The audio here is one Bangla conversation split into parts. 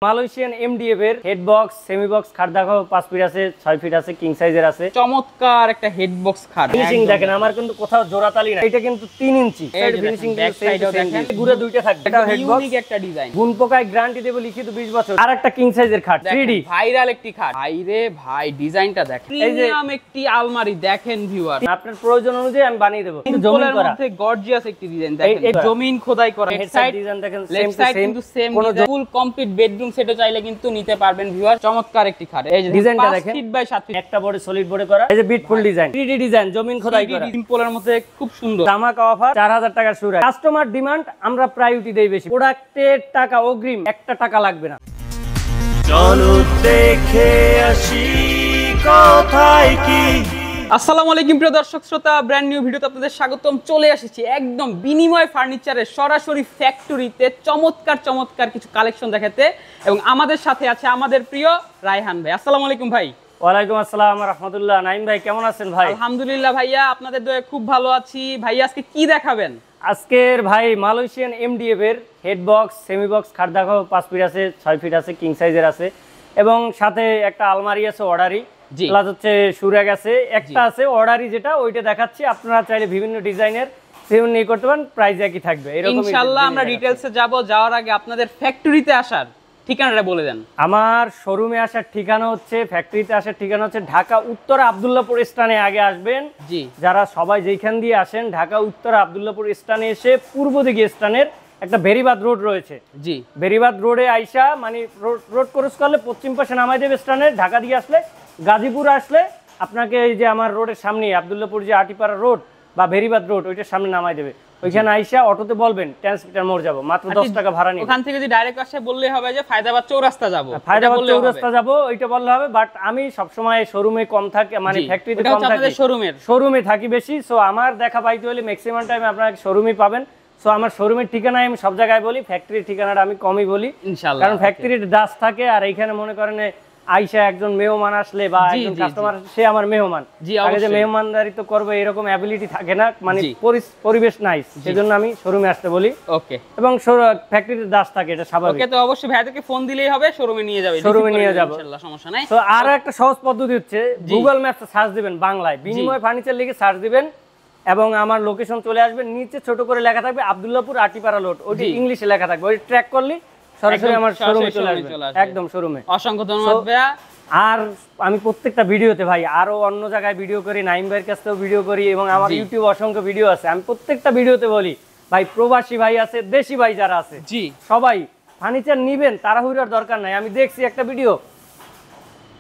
মালয়েশিয়ান এমডিএফ এর হেড বক্স সেমি বক্স খাট দেখো 5 ফিট আছে 6 ফিট আছে কিং সাইজের আছে চমৎকার একটা হেড বক্স খাট ফিনিশিং দেখেন আমার কিন্তু কোথাও জোড়াতালি না এটা কিন্তু 3 ইঞ্চি সাইড ফিনিশিং ব্যাক সাইডেও দেখেন ঘুরে দুইটা থাকবে এটা হেড বক্স ইউনিক একটা ডিজাইন গুণ পোকায় গ্যারান্টি দেব লিখিত 20 বছর আর একটা কিং সাইজের খাট 3D ভাইরাল একটি খাট ভাইরে ভাই ডিজাইনটা দেখেন প্রিমিয়াম একটি আলমারি দেখেন ভিউয়ার আপনার প্রয়োজন অনুযায়ী আমি বানিয়ে দেব কিন্তু জমিন করা মধ্যে গর্জিয়াস একটি ডিজাইন দেখেন জমিন খোদাই করা হেড সাইড ডিজাইন দেখেন সেম টু সেম কোনো ফুল কমপ্লিট বেডরুম সেটও চাইলে কিন্তু নিতে পারবেন ভিউয়ার চমৎকার একটি খাট এই যে ডিজাইনটা দেখেন 5 ফিট বাই 7 ফিট একটা বডি সলিড বডি করা এই যে বিটফুল ডিজাইন 3D ডিজাইন জমিন খোদাই করা সিম্পলের মধ্যে খুব সুন্দর ধামাকা অফার 4000 টাকা শুরু কাস্টমার ডিমান্ড আমরা প্রায়োরিটি দেই বেশি প্রোডাক্টের টাকা অগ্রিম একটা টাকা লাগবে না চলো দেখে আসি কোথায় কি। আসসালামু আলাইকুম প্রিয় দর্শক শ্রোতা, ব্র্যান্ড নিউ ভিডিওতে আপনাদের স্বাগতম। চলে এসেছি একদম বিনিময় ফার্নিচারের সরাসরি ফ্যাক্টরিতে চমৎকার কিছু কালেকশন দেখাতে, এবং আমাদের সাথে আছে আমাদের প্রিয় রায়হান ভাই। আসসালামু আলাইকুম ভাই। ওয়ালাইকুম আসসালাম রাহমাতুল্লাহ। নাইম ভাই কেমন আছেন ভাই? আলহামদুলিল্লাহ ভাইয়া, আপনাদের দয়ায় খুব ভালো আছি। ভাইয়া আজকে কি দেখাবেন? আজকের ভাই মালয়েশিয়ান এমডিএফ এর হেড বক্স সেমি বক্স খাট দেখো 5 ফিট আছে 6 ফিট আছে কিং সাইজের আছে, এবং সাথে একটা আলমারি আছে অর্ডারি প্লাস হচ্ছে সুরাগ আছে, একটা আছে অর্ডারি যেটা ওইটা দেখাচ্ছি। আপনারা চাইলে বিভিন্ন ডিজাইনের বিভিন্ন নিয়ে করতে পারেন, প্রাইস একই থাকবে এরকম। ইনশাআল্লাহ আমরা ডিটেইলসে যাওয়ার আগে আপনাদের ফ্যাক্টরিতে আসার ঠিকানাটা বলে দেন। আমার শোরুমে আসার ঠিকানা হচ্ছে, ফ্যাক্টরিতে আসার ঠিকানা হচ্ছে ঢাকা উত্তর আব্দুল্লাহপুর স্থানে আগে আসবেন। জি, যারা সবাই যেখান দিয়ে আসেন ঢাকা উত্তর আব্দুল্লাহপুর স্থানে এসে পূর্ব দিকে স্থানের একটা বেরিবাদ রোড রয়েছে, জি বেরিবাদ রোডে আইসা মানে রোড ক্রস করলে পশ্চিম পাশে নামাই দেবে স্থানের। ঢাকা দিয়ে আসলে গাজীপুর আসলে আপনাকে এই যে আমার রোডের সামনে আব্দুল্লাহপুর যে আটিপাড়া রোড বা বেরিবাদ রোড ওইটার সামনে নামাই দেবে। ওইখানে আইসা অটোতে বলবেন ট্রান্সমিটার মোড় যাবো, মাত্র 10 টাকা ভাড়া নিবে। ওখান থেকে যদি ডাইরেক্ট আসে বললেই হবে যে ফায়দাবাদ চৌরাস্তা যাব, ফায়দাবাদ চৌরাস্তা যাব, ওইটা বললে হবে। বাট আমি সব সময় শোরুমে কম থাকি, মানে ফ্যাক্টরিতে কম থাকি, শোরুমে থাকি বেশি। সো আমার দেখা পাইতে হলে ম্যাক্সিমাম টাইম আপনারা শোরুমে পাবেন। সো আমার শোরুমের ঠিকানা আমি সব জায়গায় বলি, ফ্যাক্টরির ঠিকানাটা আমি কমই বলি ইনশাআল্লাহ, কারণ ফ্যাক্টরির ডাস থাকে। আর এইখানে মনে করেন আইসা একজন মেহমান আসলে বা একজন কাস্টমার, সে আমার মেহমান, আগে যে মেহমানদারি তো করবে এরকম অ্যাবিলিটি থাকে না, মানে পরিবেশ নাই, সেজন্য আমি শোরুমে আসতে বলি। ওকে, এবং ফ্যাক্টরিতে দাস থাকে, এটা স্বাভাবিক। ওকে, তো অবশ্যই ভাইয়াদেরকে ফোন দিলেই হবে, শোরুমে নিয়ে যাবে, শোরুমে নিয়ে যাব, ইনশাআল্লাহ, সমস্যা নাই। তো আর একটা সহজ পদ্ধতি হচ্ছে গুগল ম্যাপে সার্চ দিবেন বাংলায় বিনিময় ফার্নিচার লিখে সার্চ দিবেন, এবং আমার লোকেশন চলে আসবে। নিচে ছোট করে লেখা থাকবে আব্দুল্লাহপুর আটিপাড়া রোড, ওইটা ইংলিশে লেখা থাকবে, ওই ট্র্যাক করলে সরাসরি আমার শোরুমে চলে আসবে, একদম শোরুমে। অসংখ্য ধন্যবাদ ভাইয়া। আর আমি প্রত্যেকটা ভিডিওতে ভাই আরো অন্য জায়গায় ভিডিও করি, নাইম ভাইয়ের কাছ থেকেও ভিডিও করি, এবং আমার ইউটিউব অসংখ্য ভিডিও আছে। আমি প্রত্যেকটা ভিডিওতে বলি ভাই প্রবাসী ভাই আছে, দেশি ভাই যারা আছে, জি সবাই ফার্নিচার নিবেন, তাড়াহুড়োর দরকার নাই। আমি দেখছি একটা ভিডিও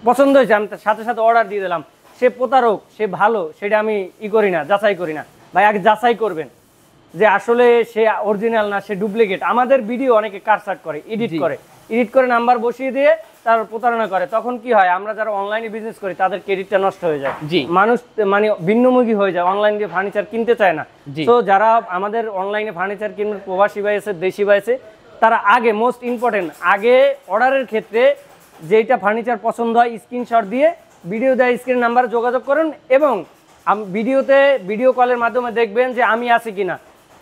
পছন্দ হয়েছে, আমি সাথে সাথে অর্ডার দিয়ে দিলাম। সে প্রতারক, সে ভালো, সেটা আমি করি না, যাচাই করি না। ভাই আগে যাচাই করবেন যে আসলে সে অরিজিনাল না, সে ডুপ্লিকেট। আমাদের ভিডিও অনেকে কাটছাট করে, এডিট করে নাম্বার বসিয়ে দিয়ে তার প্রতারণা করে। তখন কি হয়, আমরা যারা অনলাইনে বিজনেস করি তাদের ক্রেডিটটা নষ্ট হয়ে যায়, মানুষ মানে ভিন্নমুখী হয়ে যায়, অনলাইন দিয়ে ফার্নিচার কিনতে চায় না। তো যারা আমাদের অনলাইনে ফার্নিচার কিনবেন, প্রবাসী ভাই আছে, দেশি ভাই আছে, তারা আগে মোস্ট ইম্পর্টেন্ট আগে অর্ডারের ক্ষেত্রে যেটা ফার্নিচার পছন্দ হয় স্ক্রিনশট দিয়ে ভিডিও দেয়, স্ক্রিন নাম্বারে যোগাযোগ করুন, এবং ভিডিও কলের মাধ্যমে দেখবেন যে আমি আছি কিনা।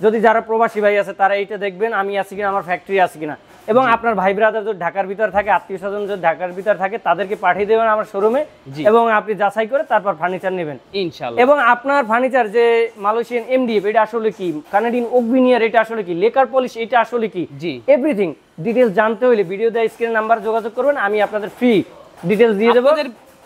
যদি যারা প্রবাসী ভাই আছে তারা এইটা দেখবেন আমি আছি কিনা, আমার ফ্যাক্টরি আছে কিনা। এবং আপনার ভাই ব্রাদার যদি ঢাকার ভিতর থাকে, আত্মীয় স্বজন যদি ঢাকার ভিতর থাকে, তাদেরকে পাঠিয়ে দেবেন আমার শোরুমে, এবং আপনি যাচাই করে তারপর ফার্নিচার নেবেন ইনশাআল্লাহ। এবং আপনার ফার্নিচার যে মালয়েশিয়ান এমডিএফ এটা আসলে কি, কানাডিয়ান ওক ভিনিয়ার এটা আসলে কি, লেকার পলিশ এটা আসলে কি, এভরিথিং ডিটেইলস জানতে হলে ভিডিও দেয় স্ক্রিন নাম্বার যোগাযোগ করবেন, আমি আপনাদের ফ্রি ডিটেইলস দিয়ে দেব।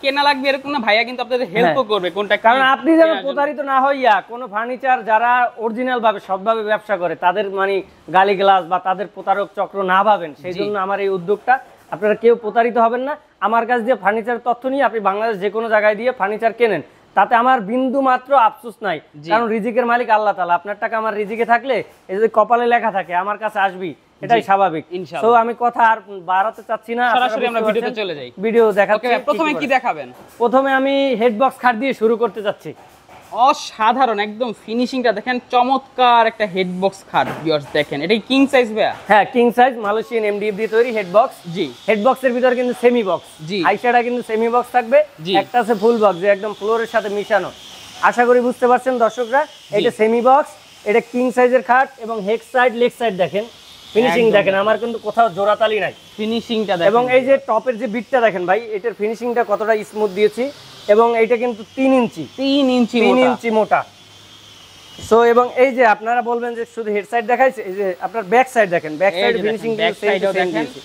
কেনা লাগবে এরকম না, ভাইয়া কিন্তু আপনাদের হেল্পও করবে কোনটা, কারণ আপনি যেন প্রতারিত না হইয়া কোনো ফার্নিচার যারা অরিজিনাল ভাবে সৎভাবে ব্যবসা করে তাদের মানে গালি গ্লাস বা তাদের প্রতারক চক্র না ভাবেন, সেই জন্য আমার এই উদ্যোগটা। আপনারা কেউ প্রতারিত হবেন না। আমার কাছে দিয়ে ফার্নিচার তথ্য নিয়ে আপনি বাংলাদেশ যে কোনো জায়গায় দিয়ে ফার্নিচার কেনেন, তাতে আমার বিন্দু মাত্র আফসোস নাই, কারণ রিজিকের মালিক আল্লাহ তাআলা। আপনার টাকা আমার রিজিকে থাকলে, এই যদি কপালে লেখা থাকে আমার কাছে আসবি, এটাই স্বাভাবিক। তো আমি কথা আর বাড়াতে চাচ্ছি না, সরাসরি আমরা ভিডিওতে চলে যাই। ভিডিও দেখাচ্ছি। প্রথমে কি দেখাবেন? প্রথমে আমি হেড বক্স খাট দিয়ে শুরু করতে যাচ্ছি। অসাধারণ একদম ফিনিশিংটা দেখেন, চমৎকার একটা হেড বক্স খাট ভিউয়ার্স দেখেন। এটা কিং সাইজ ভাইয়া? হ্যাঁ কিং সাইজ মালয়েশিয়ান এমডিএফ দিয়ে তৈরি হেড বক্স। জি, হেড বক্সের ভিতরে কিন্তু সেমি বক্স, জি আইসাটা কিন্তু সেমি বক্স থাকবে, একটা আছে ফুল বক্স যে একদম ফ্লোরের সাথে মিশানো। আশা করি বুঝতে পারছেন দর্শকরা, এটা সেমি বক্স, এটা কিং সাইজের খাট, এবং হেড সাইড লেগ সাইড দেখেন ফিনিশিং দেখেন, আমার কিন্তু কোথাও জোড়াতালি নাই, ফিনিশিংটা দেখেন। এবং এই যে টপের যে বিটটা দেখেন ভাই, এটার ফিনিশিংটা কতটা স্মুথ দিয়েছি, এবং এইটা কিন্তু 3 ইঞ্চি 3 ইঞ্চি মোটা। সো এবং এই যে আপনারা বলবেন যে শুধু হেড সাইড দেখাইছে, এই যে আপনার ব্যাক সাইড দেখেন, ব্যাক সাইড ফিনিশিং দিয়েছি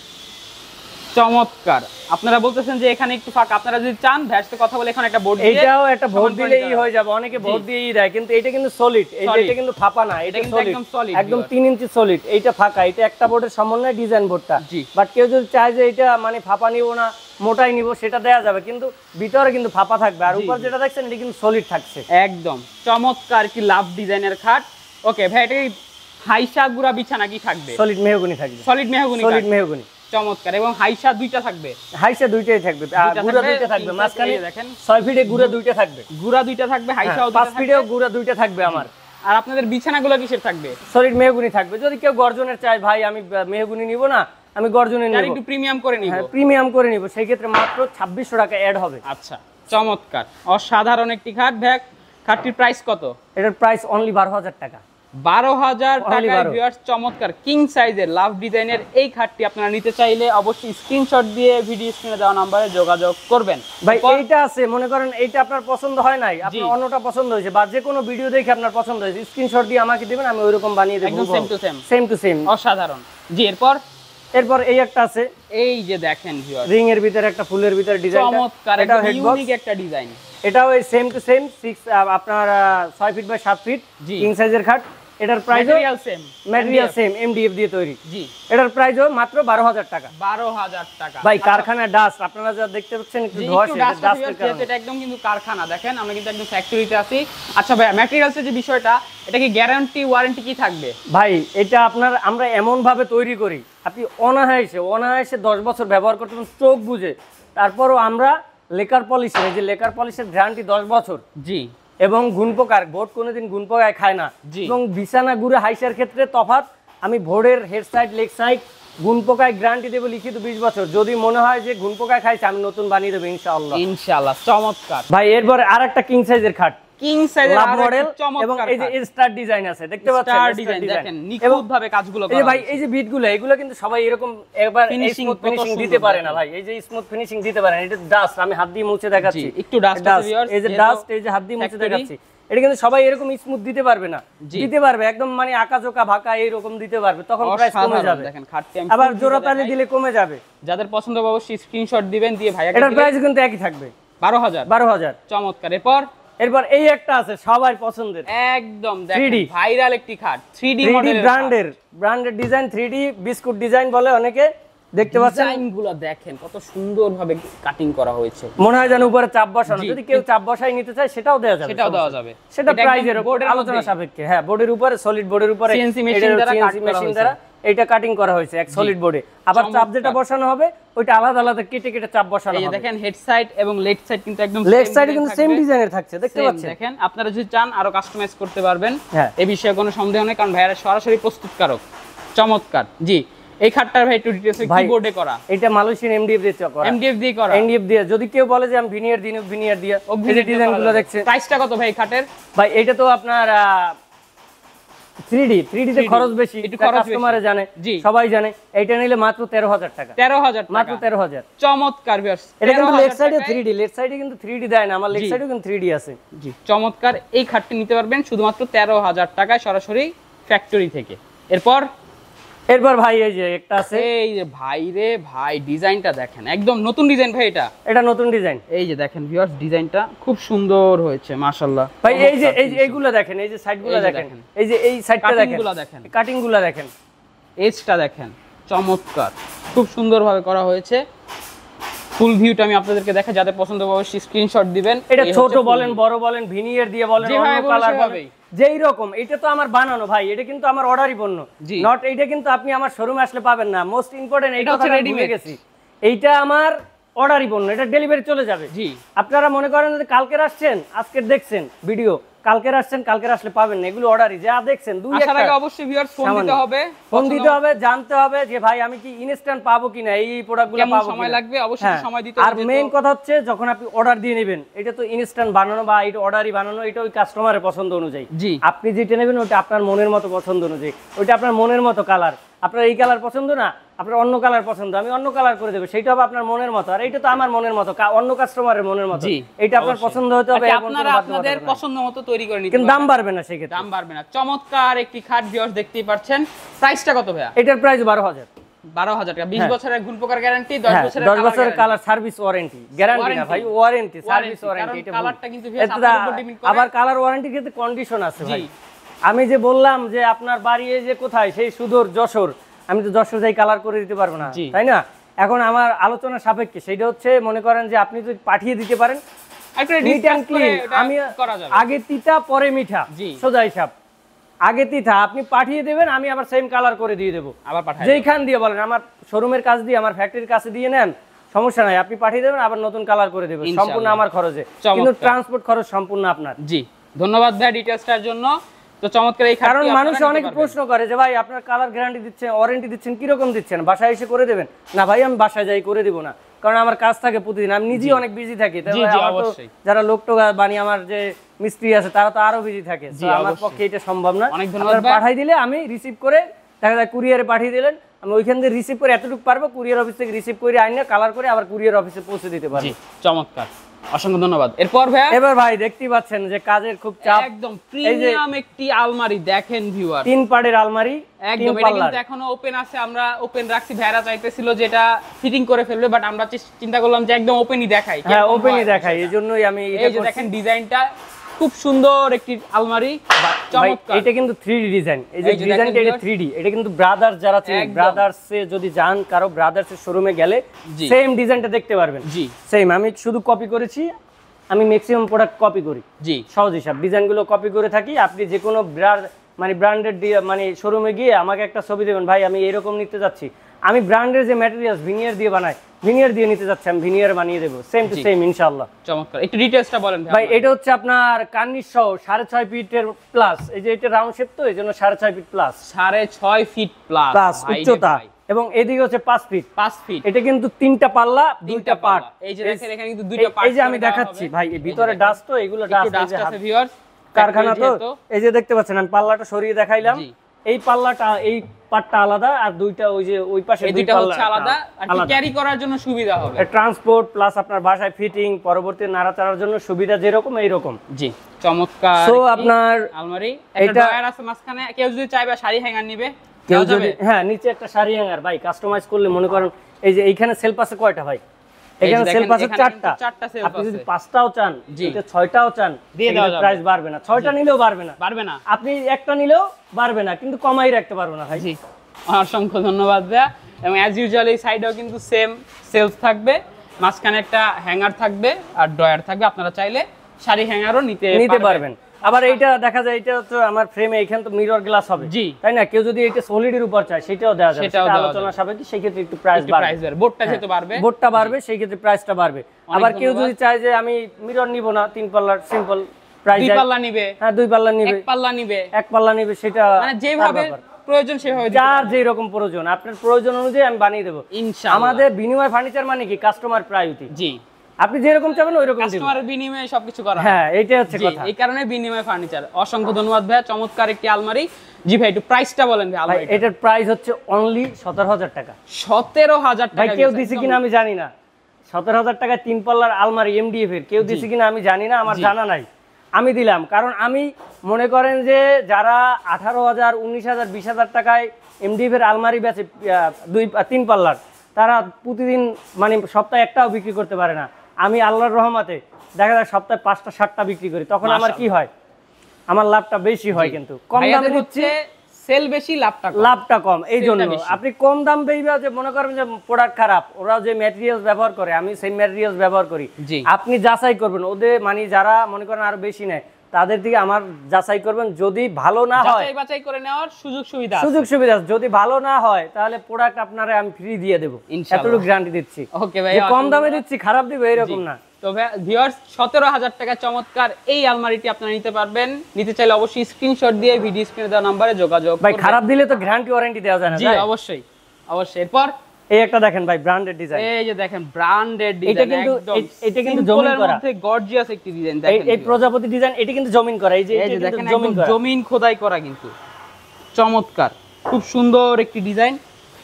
চমৎকার। আপনারা বলতেছেন যে এখানে একটু ফাঁক, আপনারা যদি চান ভ্যাসতে কথা বলে এখন একটা বোর্ড দিয়ে এটাও একটা ভোট দিলেই হয়ে যাবে, অনেকে ভোট দিয়েই দেয়, কিন্তু এটা কিন্তু সলিড, এই যে এটা কিন্তু ফাঁপা না, এটা কিন্তু একদম solid, একদম 3 ইঞ্চি সলিড, এইটা ফাঁকা, এটা একটা বোর্ডের সমন্বয় ডিজাইন বোর্ডটা। বাট কেউ যদি চায় যে এটা মানে ফাঁপা নিব না, মোটাই নিব, সেটা দেয়া যাবে, কিন্তু ভিতরে কিন্তু ফাঁপা থাকবে, আর উপর যেটা দেখছেন এটা কিন্তু সলিড থাকছে। একদম চমৎকার কি লাভ ডিজাইনের খাট। ওকে ভাই, এটা হাইসা গুড়া বিছানা কি থাকবে? সলিড মেহগনি থাকবে, সলিড মেহগনি। চমৎকার, এবং হাইসা দুইটা থাকবে, হাইসা দুইটাই থাকবে, গুড়া দুইটা থাকবে, মাঝখানে দেখেন 6 ফিটে গুড়া দুইটা থাকবে, হাইসাও 5 ফিটেও গুড়া দুইটা থাকবে আমার। আর আপনাদের বিছানাগুলো কিসের থাকবে? সলিড মেহগনি থাকবে। যদি কেউ গর্জনের চায়, ভাই আমি মেহগনি নিব না, আমি গর্জনের নিব, একটু প্রিমিয়াম করে নিব, প্রিমিয়াম করে নিব, সেই ক্ষেত্রে মাত্র 2600 টাকা অ্যাড হবে। আচ্ছা, চমৎকার, অসাধারণ একটি খাট। ভাই খাটটির প্রাইস কত? এটার প্রাইস অনলি 12,000 টাকা। 12,000 টাকা। ভিউয়ার্স, চমৎকার কিং সাইজের লাভ ডিজাইনের এই খাটটি আপনারা নিতে চাইলে অবশ্যই স্ক্রিনশট দিয়ে ভিডিও স্ক্রিনে দেওয়া নম্বরে যোগাযোগ করবেন। ভাই এইটা আছে, মনে করেন এইটা আপনার পছন্দ হয় নাই, আপনার অন্যটা পছন্দ হয়েছে, বা যে কোনো ভিডিও দেখে আপনার পছন্দ হয়েছে, স্ক্রিনশট দিয়ে আমাকে দিবেন, আমি ওইরকম বানিয়ে দেব, একদম সেম টু সেম, অসাধারণ। জি, এরপর এই একটা আছে, এই যে দেখেন ভিউয়ার্স, রিং এর ভিতরে একটা ফুলের ভিতরে ডিজাইন, চমৎকার, এটা ইউনিক একটা ডিজাইন। এটাও এই সেম টু সেম 6 আপনার 6 ফিট বাই 7 ফিট কিং সাইজের খাট। এটার প্রাইস ম্যাটেরিয়াল সেম এমডিএফ দিয়ে তৈরি। জি, এটার প্রাইসও মাত্র 12,000 টাকা। 12,000 টাকা। ভাই কারখানা ডাস্ট আপনারা যা দেখতে পাচ্ছেন, একটু ধোঁয়া, ডাস্টের কারণে এটা একদম কিন্তু কারখানা, দেখেন আমরা কিন্তু একদম ফ্যাক্টরিতে আছি। আচ্ছা ভাই, ম্যাটেরিয়ালসের যে বিষয়টা, এটা কি গ্যারান্টি ওয়ারেন্টি কি থাকবে? ভাই এটা আপনার আমরা এমন ভাবে তৈরি করি, আপনি অনায়াসে 10 বছর ব্যবহার করতে পারেন চোখ বুঝে। তারপরও আমরা লেকার পলিশের, এই যে লেকার পলিশের গ্যারান্টি 10 বছর। জি, এবং গুণপোকার, বোর্ড কোনোদিন গুণপোকায় খায় না, এবং বিছানা গুঁড়ে হাইসার ক্ষেত্রে তফাৎ, আমি বোর্ডের হেড সাইড লেগ সাইড গুণপোকায় গ্যারান্টি দেবো লিখিত 20 বছর। যদি মনে হয় যে গুণপোকায় খাইছে, আমি নতুন বানিয়ে দেবো ইনশাআল্লাহ। চমৎকার ভাই। এরপরে আরেকটা কিং সাইজের খাট, কিং সাইজের মডেল, এবং এই যে স্টার ডিজাইন আছে, দেখতে পাচ্ছেন স্টার ডিজাইন, দেখেন নিখুঁত ভাবে কাজগুলো করা। এই ভাই এই যে বিটগুলো, এগুলো কিন্তু সবাই এরকম একবার স্মুথ ফিনিশিং দিতে পারে না ভাই, এই যে স্মুথ ফিনিশিং দিতে পারে না। এটা ডাস্ট, আমি হাত দিয়ে মুছে দেখাচ্ছি, একটু ডাস্ট আছে ভিউয়ার্স, এই যে ডাস্ট, এই যে হাত দিয়ে মুছে দেখাচ্ছি, এটা কিন্তু সবাই এরকম স্মুথ দিতে পারবে না, দিতে পারবে একদম মানে আকাজোকা ভাকা এইরকম দিতে পারবে, তখন প্রাইস কমে যাবে। দেখেন খাটটি আবার জোড়া তালি দিলে কমে যাবে। যাদের পছন্দ হবে অবশ্যই স্ক্রিনশট দিবেন, দিয়ে ভাইয়াকে এটার প্রাইস কিন্তু একই থাকবে, 12,000। চমৎকার। এরপর এই একটা আছে সবার পছন্দের, একদম দেখেন ভাইরাল একটি খাট, 3D মডেলের, ব্র্যান্ডের ডিজাইন, 3D বিস্কুট ডিজাইন বলে অনেকে, দেখতে পাচ্ছেন ডিজাইনগুলো দেখেন কত সুন্দরভাবে কাটিং করা হয়েছে, মনে হয় যেন উপরে চাপ বসানো। যদি কেউ চাপ বসাই নিতে চায় সেটাও দেওয়া যাবে, সেটা প্রাইজের আলোচনা সাপেক্ষে। হ্যাঁ, বোর্ডের উপরে, সলিড বোর্ডের উপরে সিএনসি মেশিন দ্বারা এটা কাটিং করা হয়েছে এক সলিড বোর্ডে। আবার চাপ যেটা বসানো হবে ওইটা আলাদা আলাদা কেটে কেটে চাপ বসানো হবে। এই দেখেন হেড সাইড এবং লেগ সাইড কিন্তু একদম লেগ সাইডে কিন্তু সেম ডিজাইনের থাকছে, দেখতে পাচ্ছেন। দেখেন আপনারা যদি চান আরো কাস্টমাইজ করতে পারবেন, এই বিষয়ে কোনো সন্দেহ নেই, কারণ ভাইয়ারা সরাসরি প্রস্তুতকারক। চমৎকার। জি, এই খাটটার ভাই একটু ডিটেইলস কিবোর্ডে করা, এটা মালয়েশিয়ান এমডিএফ দিয়ে করা, এমডিএফ দিয়ে। যদি কেউ বলে যে আমি ভিনিয়ার দিই, ভিনিয়ার দিয়ে, এই যে ডিজাইনগুলো দেখছেন। প্রাইসটা কত ভাই খাটের? ভাই এটা তো আপনার 3D তে খরচ বেশি, একটু কাস্টমারে জানে, সবাই জানে। এইটা নিলে মাত্র 13,000 টাকা, মাত্র 13,000। চমৎকার ভিউয়ার্স, এটা কিন্তু লেগ সাইডে 3D, লেগ সাইডে কিন্তু 3D দেয় না, আমার লেগ সাইডেও কিন্তু 3D আছে। জি, চমৎকার। এই খাটটি নিতে পারবেন শুধুমাত্র 13,000 টাকায় সরাসরি ফ্যাক্টরি থেকে। এরপর ভাই এই যে একটা আছে, এই যে ভাই রে ভাই, ডিজাইনটা দেখেন, একদম নতুন ডিজাইন ভাই। এটা নতুন ডিজাইন। এই যে দেখেন ভিউয়ার্স, ডিজাইনটা খুব সুন্দর হয়েছে মাশাআল্লাহ ভাই। এই যে এইগুলো দেখেন, এই যে সাইডগুলো দেখেন, এই যে এই সাইডটা দেখেন, কাটিংগুলো দেখেন, এজটা দেখেন, চমৎকার, খুব সুন্দরভাবে করা হয়েছে। ফুল ভিউটা আমি আপনাদেরকে দেখা, যাদের পছন্দ হবে অবশ্যই স্ক্রিনশট দিবেন। এটা ছোট বলেন, বড় বলেন, ভিনিয়ার দিয়ে বলেন, অন্য কালার হবে, যেই রকম। এটা তো আমার বানানো ভাই, এটা কিন্তু আমার অর্ডারই পণ্য, নট এইটা কিন্তু আপনি আমার শোরুমে আসলে পাবেন না। মোস্ট ইম্পর্টেন্ট এটা হচ্ছে রেডিমেড গেছি, এইটা আমার অর্ডারই পণ্য, এটা ডেলিভারি চলে যাবে। জি, আপনারা মনে করেন যে কালকের আসছেন, আজকের দেখছেন ভিডিও, কালকের আসছেন, কালকের আসলে পাবেন না। এগুলো অর্ডারই, যা দেখছেন দুই একটা আগে অবশ্যই ভিউয়ার্স ফোন দিতে হবে, জানতে হবে যে ভাই আমি কি ইনস্ট্যান্ট পাবো কিনা, এই প্রোডাক্টগুলো পাবো, সময় লাগবে, অবশ্যই সময় দিতে হবে। আর মেইন কথা হচ্ছে যখন আপনি অর্ডার দিয়ে নেবেন, এটা তো ইনস্ট্যান্ট বানানো বা এটা অর্ডারই বানানো, এটা ওই কাস্টমারের পছন্দ অনুযায়ী। আপনি যেটা নেবেন ওটা আপনার মনের মতো পছন্দ অনুযায়ী, ওইটা আপনার মনের মতো কালার, আপনার এই কালার পছন্দ না, আপনার অন্য কালার পছন্দ, আমি অন্য কালার করে দেবো, সেটা হবে আপনার মনের মতো। আর এটা তো আমার মনের মতো, অন্য কাস্টমারের মনের মতো, এটা আপনার পছন্দ হতে হবে, আপনারা আপনাদের পছন্দ মতো তৈরি করে নিতে কিন্তু দাম বাড়বে না, সেক্ষেত্রে দাম বাড়বে না। চমৎকার একটি খাট ভিউয়ার্স দেখতেই পাচ্ছেন। প্রাইসটা কত ভাইয়া? এটার প্রাইস 12,000 টাকা। 20 বছরের গুণ প্রকার গ্যারান্টি, 10 বছরের 10 বছরের কালার সার্ভিস ওয়ারেন্টি, গ্যারান্টি না ভাই, ওয়ারেন্টি, সার্ভিস ওয়ারেন্টি। এটা কালারটা কিন্তু আপনার উপর ডিপেন্ড করে। আবার কালার ওয়ারেন্টি কিন্তু কন্ডিশন আছে ভাই। আমি যে বললাম যে আপনার বাড়ি এই যে কোথায়, সেই সুদূর যশোর, আমি তো যশোর যাই কালার করে দিতে পারবো না, তাই না? এখন আমার আলোচনা সাপেক্ষে সেটা হচ্ছে, মনে করেন যে আপনি যদি পাঠিয়ে দিতে পারেন, আমি আগে তিতা পরে মিঠা, সোজা হিসাব, আগে তিতা আপনি পাঠিয়ে দেবেন, আমি আবার সেম কালার করে দিয়ে দেবো, যেইখান দিয়ে বলেন, আমার শোরুমের কাছ দিয়ে, আমার ফ্যাক্টরির কাছে দিয়ে নেন, সমস্যা নাই, আপনি পাঠিয়ে দেবেন, আবার নতুন কালার করে দেবেন, সম্পূর্ণ আমার খরচে, কিন্তু ট্রান্সপোর্ট খরচ সম্পূর্ণ আপনার। জি, ধন্যবাদ ভাই ডিটেইলসটার জন্য। তো চমৎকার এই কারণ মানুষ অনেক প্রশ্ন করে যে ভাই আপনার কালার গ্যারান্টি দিচ্ছেন, ওয়ারেন্টি দিচ্ছেন, কি রকম দিচ্ছেন, বাসায় এসে করে দেবেন? না ভাই, আমি বাসায় যাই করে দিব না, কারণ আমার কাজ থাকে প্রতিদিন, আমি নিজেই অনেক বিজি থাকি। যারা লোকটোকা বানিয়ে আমার যে মিস্ত্রি আছে তারা তো আরো বিজি থাকে, আমার পক্ষে এটা সম্ভব না। পাঠাই দিলে আমি রিসিভ করে, দেখা যায় কুরিয়ারে পাঠিয়ে দিলেন, আমি ওইখান থেকে রিসিভ করে এতটুকু পারবো, কুরিয়ার অফিস থেকে রিসিভ করে আইনে কালার করে আবার কুরিয়ার অফিসে পৌঁছে দিতে পারবো। চমৎকার, অসংখ্য ধন্যবাদ। এরপর ভাই, এবার ভাই দেখতেই পাচ্ছেন যে কাজের খুব চাপ, একদম প্রিমিয়াম একটি আলমারি দেখেন ভিউয়ার, 3 পার্টের আলমারি, একদম এটা কিন্তু এখনো ওপেন আছে, আমরা ওপেন রাখছি, ভাইরা চাইতেছিল যেটা ফিটিং করে ফেলবে, বাট আমরা চিন্তা করলাম যে একদম ওপেনই দেখাই। হ্যাঁ, ওপেনই দেখাই, এইজন্যই আমি এই যে দেখেন ডিজাইনটা খুব সুন্দর একটি আলমারি, চমৎকার। এটা কিন্তু 3D ডিজাইন, এই যে ডিজাইনটা এটা 3D, এটা কিন্তু ব্রাদার্স যারা চিনেন, ব্রাদার্সে যদি যান, কারো ব্রাদার্সের শোরুমে গেলে সেম ডিজাইনটা দেখতে পারবেন। জি, সেম, আমি শুধু কপি করেছি, আমি ম্যাক্সিমাম প্রোডাক্ট কপি করি। জি, সহজ হিসাব, ডিজাইনগুলো কপি করে থাকি। আপনি যে কোনো ব্র্যান্ডেড মানে শোরুমে গিয়ে আমাকে একটা ছবি দেবেন, ভাই আমি এরকম নিতে যাচ্ছি, আমি ব্র্যান্ডের যে ম্যাটেরিয়ালস ভিনিয়ার দিয়ে বানাই, ভিনিয়ার দিয়ে নিতে যাচ্ছি, আমি ভিনিয়ার বানিয়ে দেবো, সেম টু সেম ইনশাআল্লাহ। চমৎকার, একটু ডিটেইলসটা বলেন ভাই। এটা হচ্ছে আপনার কার্নিশ সহ 6.5 ফিটের প্লাস, এই যে এটা রাউন্ড শেপ, তো এইজন্য 6.5 ফিট প্লাস, 6.5 ফিট প্লাস উচ্চতা, এবং এদিকে হচ্ছে 5 ফিট। এটা কিন্তু 3টা পাল্লা, 2টা পার্ট। এই যে দেখেন এখানে কিন্তু 2টা পার্ট, এই যে আমি দেখাচ্ছি ভাই, এই ভিতরে ডাস্ট, তো এগুলো ডাস্ট আছে ভিউয়ার্স, কারখানা তো। এই যে দেখতে পাচ্ছেন, আমি পাল্লাটা সরিয়ে দেখাইলাম, এই পাল্লাটা, এই পার্টটা আলাদা, আর দুইটা ওই যে ওই পাশে দুই পাল্লা আলাদা, আর কি ক্যারি করার জন্য সুবিধা হবে, ট্রান্সপোর্ট প্লাস আপনার বাসায় ফিটিং, পরবর্তী নাড়াচাড়ার জন্য সুবিধা যেরকম এইরকম। জি, চমৎকার। সো আপনার আলমারি, একটা ড্রয়ার আছে মাঝখানে, কেউ যদি চাইবে শাড়ি হ্যাঙ্গার নিবে, কেউ যদি, হ্যাঁ, নিচে একটা শাড়ি হ্যাঙ্গার, ভাই কাস্টমাইজ করলে, মনে করেন এই যে এইখানে সেলফ আছে কয়টা ভাই, এখানে সেলফ আছে 4টা, আপনি যদি 5টাও চান, এটা 6টাও চান, দিয়ে দেওয়া যাবে, প্রাইস বাড়বে না, 6টা নিলেও বাড়বে না, আপনি একটা নিলেও বাড়বে না, কিন্তু কমাই রাখতে পারবো না ভাই। জি, অসংখ্য ধন্যবাদ ভাইয়া। এবং অ্যাজ ইউজুয়াল এই সাইডেও কিন্তু সেম সেলফ থাকবে, মাঝখানে একটা হ্যাঙ্গার থাকবে আর ড্রয়ার থাকবে, আপনারা চাইলে শাড়ি হ্যাঙ্গারও নিতে পারবেন। আবার এইটা দেখা যায়, এটা তো আমার ফ্রেমে এখানে তো মিরর গ্লাস হবে, জি, তাই না? কেউ যদি এটা সলিডের উপর চায়, সেটাও দেওয়া যাবে, সেটা আলোচনা সাপেক্ষে, সেই ক্ষেত্রে একটু প্রাইস বাড়বে, বোর্ডটা যেতে পারবে, বোর্ডটা বাড়বে, সেই ক্ষেত্রে প্রাইসটা বাড়বে। আবার কেউ যদি চায় যে আমি মিরর নিব না, 3 পাল্লার সিম্পল প্রাইস, 2 পাল্লা নিবে, হ্যাঁ 2 পাল্লা নিবে, 1 পাল্লা নিবে, সেটা মানে যেভাবে প্রয়োজন সেভাবে, যার যে রকম প্রয়োজন, আপনার প্রয়োজন অনুযায়ী আমি বানিয়ে দেব ইনশাআল্লাহ। আমাদের বিনিময় ফার্নিচার মানে কি, কাস্টমার প্রায়োরিটি। জি, আপনি যেরকম চাবেন ওই রকম দিবেন, কাস্টমারের বিনিময়ে সবকিছু করা, হ্যাঁ এইটাই হচ্ছে কথা, এই কারণে বিনিময় ফার্নিচার। অসংখ্য ধন্যবাদ ভাইয়া, চমৎকার একটি আলমারি। জি ভাই, একটু প্রাইসটা বলেন ভাই আলমারি। এটার প্রাইস হচ্ছে অনলি 17,000 টাকা। 17,000 টাকা ভাই, কেউ দিছে কিনা আমি জানি না, 17,000 টাকায় 3 পাল্লার আলমারি এমডিএফ এর কেউ দিছে কিনা আমি জানি না, আমার জানা নাই, আমি দিলাম। কারণ আমি মনে করেন যে যারা 18,000, 19,000, 20,000 টাকায় এমডিএফ এর আলমারি বেচে 3 পাল্লার, তারা প্রতিদিন মানে সপ্তাহে একটাও বিক্রি করতে পারে না। আমি আল্লাহর রহমতে দেখা যায় সপ্তাহে 5টা 7টা বিক্রি করি, তখন আমার কি হয়, আমার লাভটা বেশি হয়, কিন্তু কম দামে দিচ্ছে, সেল বেশি, লাভটা কম। এই জন্য আপনি কম দাম পেইবা, যে মনে করেন যে প্রোডাক্ট খারাপ, ওরা যে ম্যাটেরিয়ালস ব্যবহার করে, আমি সেই ম্যাটেরিয়ালস ব্যবহার করি, আপনি যাচাই করবেন ওদের, মানে যারা মনে করেন আরো বেশি নেয় তাদের দিকে আমার যাচাই করবেন, যদি ভালো না হয় যাচাই করে নেওয়ার সুযোগ সুবিধা, যদি ভালো না হয় তাহলে প্রোডাক্ট আপনারা আমি ফ্রি দিয়ে দেব, এতটুকু গ্যারান্টি দিচ্ছি। ওকে ভাই, কম দামে দিচ্ছি, খারাপ দিব এরকম না। তো ভিউয়ার্স, 17,000 টাকা চমৎকার এই আলমারিটি আপনারা নিতে পারবেন। নিতে চাইলে অবশ্যই স্ক্রিনশট দিয়ে ভিডিও স্ক্রিনে দেওয়া নম্বরে যোগাযোগ। ভাই, খারাপ দিলে তো গ্যারান্টি ওয়ারেন্টি দেওয়া যায় না। জি, অবশ্যই। এরপর এই একটা দেখেন ভাই, ব্র্যান্ডেড ডিজাইন, এই যে দেখেন ব্র্যান্ডেড ডিজাইন, এটা কিন্তু জমিন করা, মধ্যে গর্জিয়াস একটি ডিজাইন দেখেন, এই প্রজাপতি ডিজাইন, এটা কিন্তু জমিন করা, এই যে দেখেন জমিন খোদাই করা, কিন্তু চমৎকার। খুব সুন্দর একটি ডিজাইন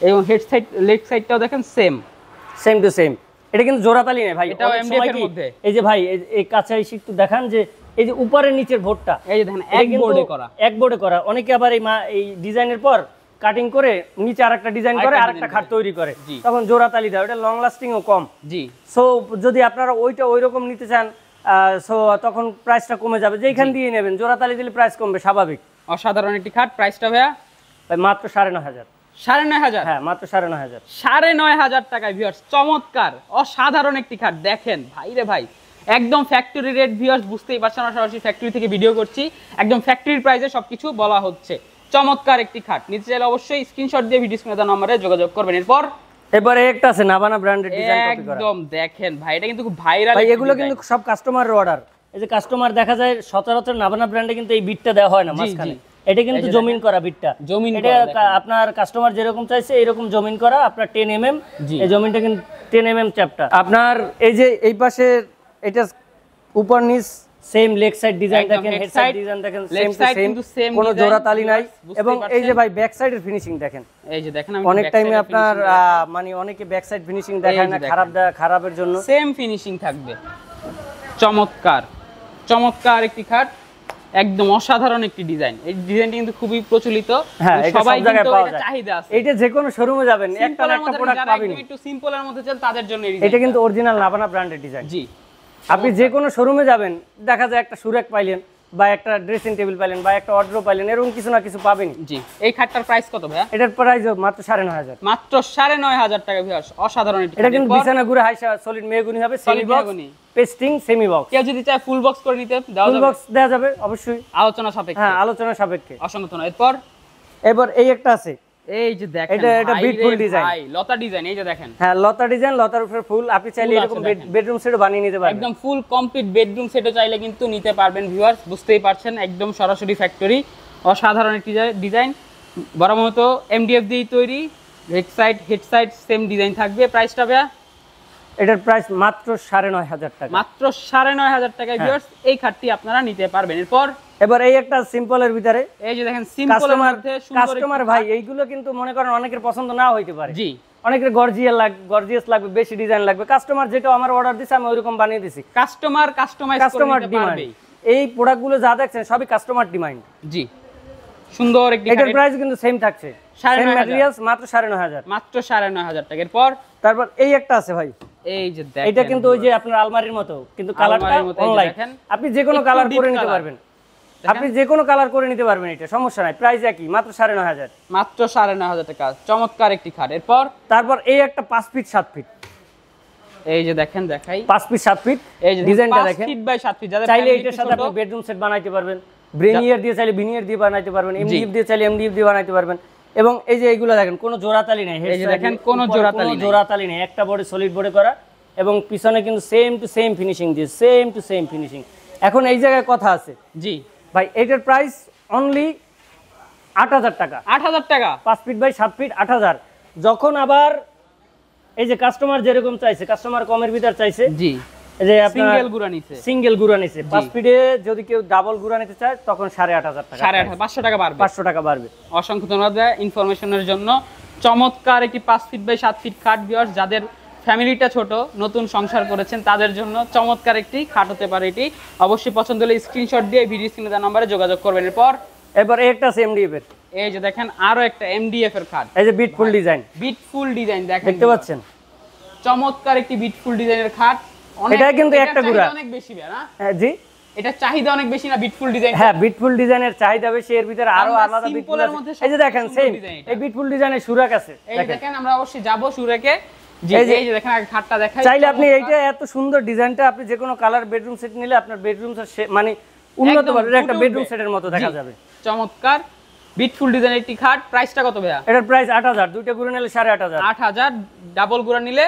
এবং হেড সাইড লেগ সাইডটাও দেখেন সেম টু সেম। এটা কিন্তু জোড়াতালি নেই ভাই, এটাও এমডিএফ এর মধ্যে। এই যে ভাই এই কাছে এসে একটু দেখান যে এই যে উপরের নিচের বোর্ডটা, এই যে দেখেন এক বোর্ডে করা। অনেকে আবার এই ডিজাইনের পর কাটিং করে নিচে আরেকটা ডিজাইন করে আরেকটা খাট তৈরি করে, তখন জোড়াতালি দেয়, ওটা লং লাস্টিংও কম। জি, সো যদি আপনারা ওইটা ওইরকম নিতে চান সো তখন প্রাইসটা কমে যাবে, যেখান দিয়ে নেবেন জোড়াতালি দিলে প্রাইস কমবে স্বাভাবিক। অসাধারণ একটি খাট। প্রাইসটা ভাইয়া ভাই মাত্র 9,500। 9,500? হ্যাঁ মাত্র 9,500। 9,500 টাকায় ভিউয়ার্স, চমৎকার অসাধারণ একটি খাট। দেখেন ভাই রে ভাই, একদম ফ্যাক্টরি রেট ভিউয়ার্স, বুঝতেই পারছেন সরাসরি ফ্যাক্টরি থেকে ভিডিও করছি, একদম ফ্যাক্টরির প্রাইসে সবকিছু বলা হচ্ছে। চমৎকার একটি খাট, নিতে চাইলে অবশ্যই স্ক্রিনশট দিয়ে ভিডিও স্ক্রিনে দেওয়া নম্বরে যোগাযোগ করবেন। এবারে একটা আছে নাভানা ব্র্যান্ডের ডিজাইন কপি করা, একদম দেখেন ভাই, এটা কিন্তু খুব ভাইরাল ভাই। এগুলো কিন্তু সব কাস্টমারের অর্ডার। এই যে কাস্টমার দেখা যায় সচরাচর নাভানা ব্র্যান্ডে কিন্তু এই বিটটা দেওয়া হয় না মাঝখানে, এটা কিন্তু জমিন করা বিটটা। এটা আপনার কাস্টমার যেরকম চাইছে এরকম জমিন করা, আপনার 10 mm, এই জমিনটা কিন্তু 10 mm চ্যাপটা। আপনার এই যে এই পাশে এটা উপর নিচ সেম, লেগ সাইড ডিজাইন দেখেন, হেড সাইড ডিজাইন দেখেন, সেম টু সেম, কোনো জোড়া তালি নাই। এবং এই যে ভাই ব্যাক সাইডের ফিনিশিং দেখেন, এই যে দেখেন অনেক টাইমে আপনার মানে অনেকে ব্যাক সাইড ফিনিশিং দেখায় না, খারাপের জন্য সেম ফিনিশিং থাকবে। চমৎকার চমৎকার একটি খাট, একদম অসাধারণ একটি ডিজাইন। এই ডিজাইনটি কিন্তু খুবই প্রচলিত, সবাই কিন্তু এটা চাহিদা আছে। এটা যে কোনো শোরুমে যাবেন একটা না একটা প্রোডাক্ট পাবেন। একটু সিম্পলের মধ্যে চান তাদের জন্য এই ডিজাইন, এটা কিন্তু অরিজিনাল নাভানা ব্র্যান্ডের ডিজাইন। জি, আপনি যে কোনো শোরুমে যাবেন, দেখা যায় একটা সুরেক পাইলেন বা একটা ড্রেসিং টেবিল পাইলেন বা একটা ওয়ার্ড্রোব পাইলেন, এরকম কিছু না কিছু পাবেন। জি, এই খাটটার প্রাইস কত ভাইয়া? এটার প্রাইস মাত্র 9,500। মাত্র 9,500 টাকা ভিউয়ার্স, অসাধারণ একটি। এটা কিন্তু বিছানা গুড়া হাইসা সলিড মেহগনি হবে, semi box pasting semi box. কেউ যদি চায় ফুল বক্স করে নিতে দেওয়া যাবে? ফুল বক্স দেওয়া যাবে অবশ্যই, আলোচনা সাপেক্ষে। হ্যাঁ আলোচনা সাপেক্ষে। অসংখ্য। এরপর এই একটা আছে, এই যে দেখেন এটা বিটফুল ডিজাইন, ভাই লতা ডিজাইন, এই যে দেখেন, হ্যাঁ লতা ডিজাইন, লতার উপরে ফুল। আপনি চাইলে এরকম বেডরুম সেটও বানিয়ে নিতে পারবেন, একদম ফুল কমপ্লিট বেডরুম সেটও চাইলে কিন্তু নিতে পারবেন ভিউয়ার্স, বুঝতেই পারছেন একদম সরাসরি ফ্যাক্টরি। অসাধারণ একটি ডিজাইন, বড় মতো এমডিএফ দিয়ে তৈরি, হেড সাইড সেম ডিজাইন থাকবে। প্রাইসটা ভাইয়া? এটার প্রাইস মাত্র 9,500 টাকা। মাত্র 9,500 টাকায় ভিউয়ার্স এই খাটটি আপনারা নিতে পারবেন। এবার এই একটা সিম্পলের ভিতরে, এই যে দেখেন সিম্পলের মধ্যে সুন্দর কাস্টমার ভাই, এইগুলো কিন্তু মনে করেন অনেকের পছন্দ না হইতে পারে। জি, অনেকের গর্জিয়াস লাগবে, বেশি ডিজাইন লাগবে। কাস্টমার যেটা আমার অর্ডার দিছে আমি ওইরকম বানিয়ে দিছি। কাস্টমার কাস্টমার ডিমান্ড, এই প্রোডাক্টগুলো যা দেখছেন সবই কাস্টমার ডিমান্ড। জি, সুন্দর একটি। এটার প্রাইস কিন্তু সেম থাকছে, সেম ম্যাটেরিয়ালস, মাত্র 9,500। মাত্র 9,500 টাকা। তারপর এই একটা আছে ভাই, এই যে দেখেন, এটা কিন্তু ওই যে আপনার আলমারির মতো, কিন্তু কালারটা অনলাইন, আপনি যে কোনো কালার করে নিতে পারবেন। আপনি যে কোনো কালার করে নিতে পারবেন, এটা সমস্যা নাই। প্রাইস একই, মাত্র 9,500। মাত্র 9,500 টাকা। চমৎকার একটি খাট। তারপর এই একটা 5 ফিট 7 ফিট, এই যে দেখেন, দেখাই 5 ফিট 7 ফিট, এই যে ডিজাইনটা দেখেন, 5 ফিট বাই 7 ফিট। চাইলে এটার সাথে আপনি বেডরুম সেট বানাইতে পারবেন, ব্রেনিয়ার দিয়ে চাইলে বিনিয়ার দিয়ে বানাইতে পারবেন, এমডিএফ দিয়ে চাইলে এমডিএফ দিয়ে বানাইতে পারবেন। এবং এই যে এইগুলো দেখেন, কোনো জোড়াতালি নেই, এই যে দেখেন কোনো জোড়াতালি নেই, একটা বডি সলিড বডি করা, এবং পিছনে কিন্তু সেম টু সেম ফিনিশিং দিয়ে, সেম টু সেম ফিনিশিং। এখন এই জায়গায় কথা আছে, জি ভাই এটার প্রাইস অনলি 8,000 টাকা। 8,000 টাকা, 5 ফিট বাই 7 ফিট 8,000। যখন আবার এই যে কাস্টমার যেরকম চাইছে, কাস্টমার কমের ভিতর চাইছে, জি, এই যে আপনার সিঙ্গেল গুড়া নিছে 5 ফিটে যদি কেউ ডাবল গুড়া নিতে চায় তখন 8,500 টাকা, 8,500, 500 টাকা বাড়বে, 500 টাকা বাড়বে। অসংখ্য ধন্যবাদ ইনফরমেশনের জন্য। চমৎকার একটি 5 ফিট বাই 7 ফিট খাট ভিউয়ার্স, যাদের ফ্যামিলিটা ছোট, নতুন সংসার করেছেন, তাদের জন্য চমৎকার একটি খাট হতে পারে এটি। অবশ্যই পছন্দ হলে স্ক্রিনশট দিয়ে ভিডিও স্ক্রিনে দেওয়া নম্বরে যোগাযোগ করবেন। এরপর একটা আছে এমডিএফ এর, এই যে দেখেন আরো একটা এমডিএফ এর খাট, এই যে বিটফুল ডিজাইন, বিটফুল ডিজাইন দেখতে পাচ্ছেন, চমৎকার একটি বিটফুল ডিজাইনের খাট। এটা কিন্তু একটা গুড়া অনেক বেশি না? হ্যাঁ জি, এটা চাহিদা অনেক বেশি না বিটফুল ডিজাইন? হ্যাঁ বিটফুল ডিজাইনের চাহিদা বেশি, এর ভিতরে আরো আলাদা বিটফুল আছে। এই যে দেখেন সেম এই বিটফুল ডিজাইনের সুরাক আছে, এই দেখেন আমরা অবশ্যই যাব সুরাকে। এই যে দেখেন আগে খাটটা দেখাই, চাইলে আপনি এইটা এত সুন্দর ডিজাইনটা আপনি যে কোনো কালার বেডরুম সেট নিলে আপনার বেডরুম মানে উন্নত মানের একটা বেডরুম সেটের মতো দেখা যাবে। চমৎকার বিটফুল ডিজাইনের একটি খাট। প্রাইসটা কত ভাইয়া? এটার প্রাইস 8,000, দুইটা গুড়া নিলে 8,500, 8,000, ডাবল গুড়া নিলে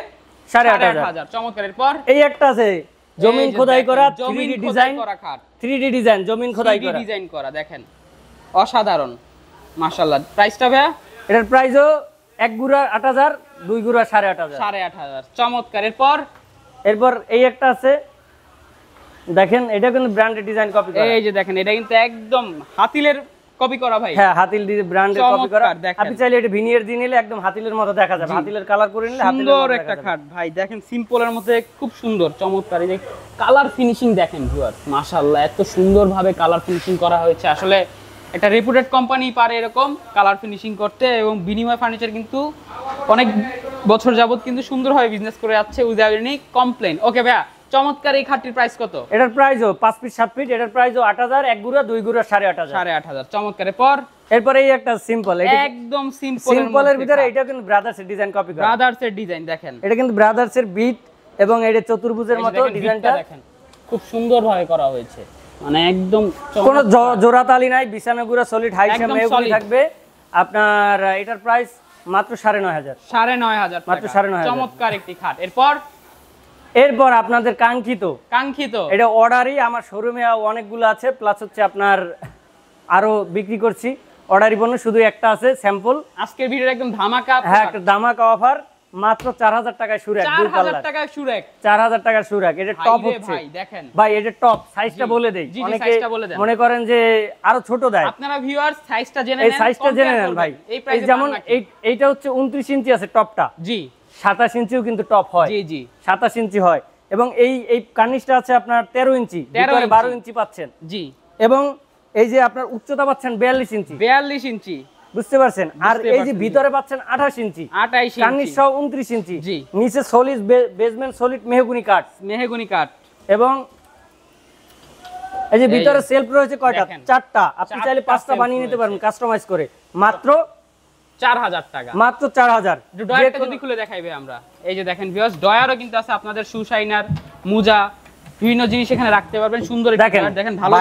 8,500। চমৎকার। এরপর এই একটা আছে জমিন খোদাই করা 3D ডিজাইন, 3D ডিজাইন জমিন খোদাই করা, ডিজাইন করা, দেখেন অসাধারণ মাশাআল্লাহ। প্রাইসটা ভাইয়া? এটার প্রাইসও এক গুড়া 8,000, দুই গুড়া 8,500, 8,500। চমৎকার। এরপর এই একটা আছে দেখেন, এটা কিন্তু ব্র্যান্ডেড ডিজাইন কপি করা, এই যে দেখেন এটা কিন্তু একদম হাতিলের কপি করা ভাই। হ্যাঁ, হাতিল ব্র্যান্ডের কপি করা। চমৎকার, দেখেন। আপনি চাইলে এটা ভিনিয়ার দিয়ে নিলে একদম হাতিলের মতো দেখা যাবে, হাতিলের কালার করে নিলে হাতিলের সুন্দর মতো একটা দেখা খাট যাবে। ভাই, দেখেন সিম্পলের মধ্যে খুব সুন্দর চমৎকার। এই যে কালার ফিনিশিং দেখেন ভিউয়ার, মাশাআল্লাহ এত সুন্দরভাবে কালার ফিনিশিং করা হয়েছে। আসলে একটা রেপুটেড কোম্পানি পারে এরকম কালার ফিনিশিং করতে, এবং বিনিময় ফার্নিচার কিন্তু অনেক বছর যাবত কিন্তু সুন্দরভাবে বিজনেস করে যাচ্ছে উইদাউট এনি কমপ্লেইন। ওকে ভাইয়া, চমৎকার এই খাটটির প্রাইস কত? এটার প্রাইসও 5 ফিট 7 ফিট, এটার প্রাইসও 8000, এক গুড়া 2 গুড়া 8500। 8500। চমৎকার। এরপর এরপরে এই একটা সিম্পল, এটা একদম সিম্পলের ভিতরে এটা কিন্তু ব্রাদার্সের ডিজাইন কপি করা। ব্রাদার্সের ডিজাইন দেখেন, এটা কিন্তু ব্রাদার্সের বিট এবং এটা চতুর্ভুজের মতো ডিজাইনটা দেখেন খুব সুন্দরভাবে করা হয়েছে, মানে একদম কোনো জোড়াতালি নাই, বিছানা গুড়া সলিড হাই একদম মেহগুনি solid। থাকবে। আপনার এটার প্রাইস মাত্র 9500। 9500 মাত্র 9500। চমৎকার একটি খাট। এরপর আপনাদের কাঙ্ক্ষিত এটা অর্ডারই আমার শোরুমে অনেকগুলো আছে, প্লাস হচ্ছে আপনার আরো বিক্রি করছি। অর্ডারই পণ্য শুধু একটা আছে স্যাম্পল। আজকের ভিডিওর একদম ধামাকা, হ্যাঁ একটা ধামাকা অফার, মাত্র 4000 টাকায় সুরাক। 4000 টাকায় সুরাক। 4000 টাকার সুরাক। এটা টপ হচ্ছে ভাই দেখেন ভাই, এটা টপ। সাইজটা বলে দেই, অনেকে মনে করেন যে আরো ছোট দেয়। আপনারা ভিউয়ার্স সাইজটা জেনে নেন, এই সাইজটা জেনে নেন ভাই। এই যেমন এইটা হচ্ছে 29 ইঞ্চি আছে টপটা, জি 27 ইঞ্চিও কিন্তু টপ হয়, জি জি 27 ইঞ্চি হয়। এবং এই কার্নিশটা আছে আপনার 13 ইঞ্চি, ভিতরে 12 ইঞ্চি পাচ্ছেন জি। এবং এই যে আপনার উচ্চতা পাচ্ছেন 42 ইঞ্চি, 42 ইঞ্চি, বুঝতে পারছেন। আর এই যে ভিতরে পাচ্ছেন 28 ইঞ্চি, 28 ইঞ্চি, কার্নিশ সহ 29 ইঞ্চি, জি। নিচে সলিড বেসমেন্ট সলিড মেহগুনি কাঠ, এবং এই যে ভিতরে সেলফ রয়েছে কয়টা? 4টা। আপনি চাইলে 5টা বানিয়ে নিতে পারবেন কাস্টমাইজ করে, মাত্র 4000 টাকা। মাত্র 4000। ডয়ারটা যদি খুলে দেখাইবে আমরা, এই যে দেখেন ভিউয়ার্স, ডয়ারও কিন্তু আছে আপনাদের, শু শাইনার, মোজা, বিভিন্ন জিনিস এখানে রাখতে পারবেন। সুন্দর একটা ডয়ার দেখেন, ভালো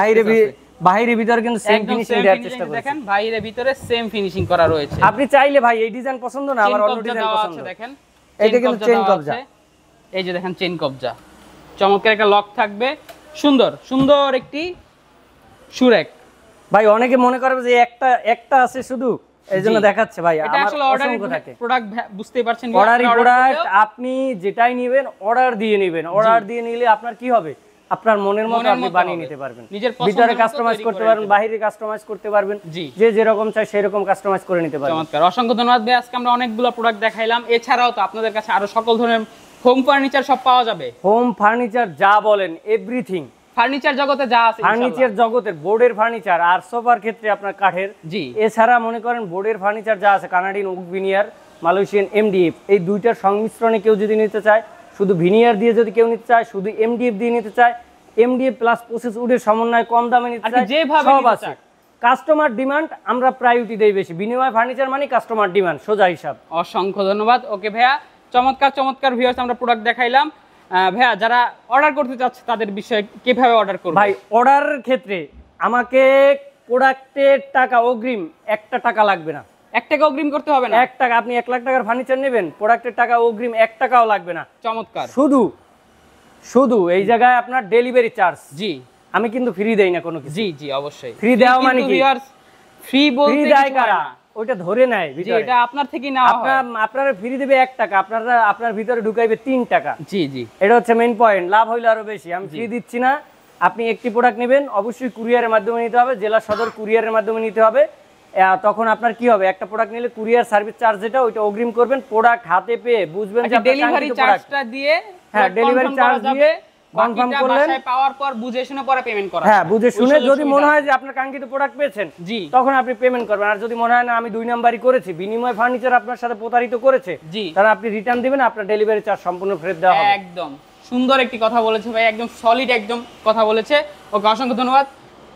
বাইরে ভিতরে কিন্তু সেম ফিনিশিং দেওয়ার চেষ্টা করছি। দেখেন বাইরে ভিতরে সেম ফিনিশিং করা রয়েছে। আপনি চাইলে ভাই এই ডিজাইন পছন্দ না, আমার অন্য ডিজাইন পছন্দ আছে দেখেন, এটা কিন্তু চেইন কবজা। এই যে দেখেন চেইন কবজা, চমৎকার একটা লক থাকবে, সুন্দর সুন্দর একটি সুরেক। ভাই অনেকে মনে করে যে একটা আছে শুধু, এইজন্য দেখাচ্ছে ভাই। এটা আসলে অসংখ্য থাকে প্রোডাক্ট, বুঝতেই পারছেন। অর্ডারি প্রোডাক্ট আপনি যেটাই নেবেন অর্ডার দিয়ে নেবেন। অর্ডার দিয়ে নিলে আপনার কি হবে, আপনার মনের মতো আপনি বানিয়ে নিতে পারবেন, ভিতরে কাস্টমাইজ করতে পারবেন, বাইরে কাস্টমাইজ করতে পারবেন, যে যেরকম চাই সেরকম কাস্টমাইজ করে নিতে পারবেন। চমৎকার, অসংখ্য ধন্যবাদ ভাই। আজকে আমরা অনেকগুলো প্রোডাক্ট দেখাইলাম, এছাড়াও তো আপনাদের কাছে আরো সকল ধরনের হোম ফার্নিচার সব পাওয়া যাবে। হোম ফার্নিচার যা বলেন, এভরিথিং ফার্নিচার জগতে যা আছে, ফার্নিচার জগতের বোর্ডের ফার্নিচার আর সোফার ক্ষেত্রে আপনার কাঠের, জি। এছাড়া মনে করেন বোর্ডের ফার্নিচার যা আছে, Canadian oak veneer, Malaysian MDF, এই দুইটার সংমিশ্রণে কেউ যদি নিতে চায়, শুধু ভিনিয়ার দিয়ে যদি কেউ নিতে চায়, শুধু এমডিএফ দিয়ে নিতে চায়, এমডিএফ প্লাস প্রসেস উডের সমন্বয় কম দামে নিতে চায়, সব আছে। কাস্টমার ডিমান্ড আমরা প্রায়োরিটি দেই বেশি। বিনিময় ফার্নিচার মানে কাস্টমার ডিমান্ড, সোজা হিসাব। অসংখ্য ধন্যবাদ। ওকে ভাইয়া, চমৎকার চমৎকার ভিউয়ার্স আমরা প্রোডাক্ট দেখাইলাম। ভাইয়া যারা অর্ডার করতে চাচ্ছে তাদের বিষয়ে কিভাবে অর্ডার করবে? ভাই অর্ডারের ক্ষেত্রে আমাকে প্রোডাক্টের টাকা অগ্রিম 1 টাকা লাগবে না। 1 টাকা অগ্রিম করতে হবে না? 1 টাকা। আপনি 1 লাখ টাকার ফার্নিচার নেবেন, প্রোডাক্টের টাকা অগ্রিম 1 টাকাও লাগবে না। চমৎকার। শুধু এই জায়গায় আপনার ডেলিভারি চার্জ, জি, আমি কিন্তু ফ্রি দেই না কোনো কিছু। জি জি অবশ্যই ফ্রি দেওয়া মানে কি? ফ্রি বলতে দেয় কারা? ওটা ধরে নেয় ভিতরে, এটা আপনার থেকেই নেওয়া হয়। আপনারা ফ্রি দেবে 1 টাকা, আপনার ভিতরে ঢুকাইবে 3 টাকা। জি জি, এটা হচ্ছে মেইন পয়েন্ট। লাভ হইলে আরো বেশি। আমি ফ্রি দিচ্ছি না। আপনি একটি প্রোডাক্ট নেবেন, অবশ্যই কুরিয়ারের মাধ্যমে নিতে হবে, জেলা সদর কুরিয়ারের মাধ্যমে নিতে হবে। তখন আপনার কি হবে, একটা প্রোডাক্ট নিলে কুরিয়ার সার্ভিস চার্জ যেটা ওইটা অগ্রিম করবেন, প্রোডাক্ট হাতে পেয়ে বুঝবেন যে ডেলিভারি চার্জটা দিয়ে, হ্যাঁ ডেলিভারি চার্জ দিয়ে কনফার্ম করলেন, বাসায় পাওয়ার পর বুঝে শুনে পরে পেমেন্ট করা। হ্যাঁ বুঝে শুনে, যদি মনে হয় যে আপনার কাঙ্ক্ষিত প্রোডাক্ট পেয়েছেন, জি, তখন আপনি পেমেন্ট করবেন। আর যদি মনে হয় না আমি 2 নাম্বারই করেছি, বিনিময় ফার্নিচার আপনার সাথে প্রতারিত করেছে, জি, তাহলে আপনি রিটার্ন দিবেন, আপনার ডেলিভারি চার্জ সম্পূর্ণ ফেরত দেওয়া হবে। একদম সুন্দর একটি কথা বলেছে ভাই, একদম সলিড একদম কথা বলেছে। ওকে, অসংখ্য ধন্যবাদ।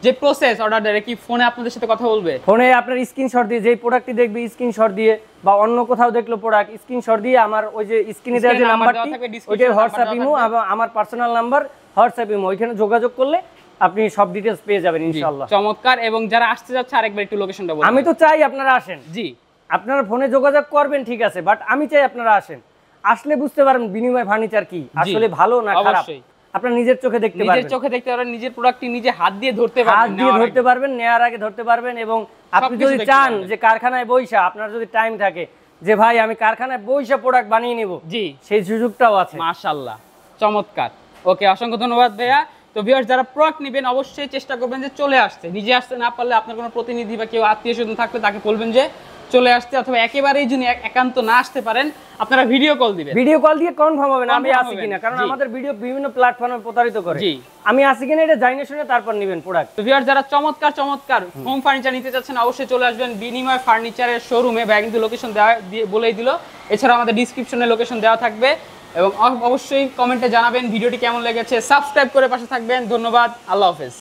যে প্রসেস অর্ডার দেয় কি ফোনে আপনাদের সাথে কথা বলবে? ফোনে আপনার স্ক্রিনশট দিয়ে, যেই প্রোডাক্টটি দেখবে স্ক্রিনশট দিয়ে, বা অন্য কোথাও দেখলো প্রোডাক্ট স্ক্রিনশট দিয়ে আমার ওই যে স্ক্রিনে দেওয়া যে নাম্বারটি, ওইটাই হোয়াটসঅ্যাপ ইমো, আমার পার্সোনাল নাম্বার হোয়াটসঅ্যাপ ইমো, ওইখানে যোগাযোগ করলে আপনি সব ডিটেইলস পেয়ে যাবেন ইনশাআল্লাহ। চমৎকার। এবং যারা আসতে যাচ্ছে আরেকবার একটু লোকেশনটা বলুন। আমি তো চাই আপনারা আসেন, জি, আপনারা ফোনে যোগাযোগ করবেন ঠিক আছে, বাট আমি চাই আপনারা আসেন। আসলে বুঝতে পারবেন বিনিময় ফার্নিচার কি, আসলে ভালো না খারাপ, আপনারা নিজের চোখে দেখতে পারবেন, নিজের চোখে দেখতে পারবেন, নিজের প্রোডাক্টটি নিজে হাত দিয়ে ধরতে পারবেন, হাত দিয়ে ধরতে পারবেন, নেয়ার আগে ধরতে পারবেন। এবং আপনি যদি চান যে কারখানায় বইসা, আপনার যদি টাইম থাকে যে ভাই আমি কারখানায় বইসা প্রোডাক্ট বানিয়ে নিব, জি, সেই সুযোগটাও আছে। মাশাআল্লাহ, চমৎকার। ওকে, অসংখ্য ধন্যবাদ ভাইয়া। তো ভিউয়ার্স যারা প্রোডাক্ট নেবেন অবশ্যই চেষ্টা করবেন যে চলে আসতে, নিজে আসতে না পারলে আপনার কোনো প্রতিনিধি বা কেউ আত্মীয়-স্বজন থাকলে তাকে বলবেন যে চলে আসতে, অথবা একেবারেই যদি একান্ত না আসতে পারেন আপনারা ভিডিও কল দিবেন, ভিডিও কল দিয়ে কনফার্ম হবে না আমি আছি কিনা, কারণ আমাদের ভিডিও বিভিন্ন প্ল্যাটফর্মে প্রতারিত করে। আমি আছি কিনা এটা জানিয়ে শুনে তারপর নেবেন প্রোডাক্ট। তো ভিউয়ার্স যারা চমৎকার চমৎকার হোম ফার্নিচার নিতে চাচ্ছেন অবশ্যই চলে আসবেন বিনিময় ফার্নিচারের শোরুমে। ভাই কিন্তু লোকেশন দেওয়া বলেই দিল, এছাড়া আমাদের ডিসক্রিপশনে লোকেশন দেওয়া থাকবে, এবং অবশ্যই কমেন্টে জানাবেন ভিডিওটি কেমন লেগেছে, সাবস্ক্রাইব করে পাশে থাকবেন। ধন্যবাদ, আল্লাহ হাফেজ।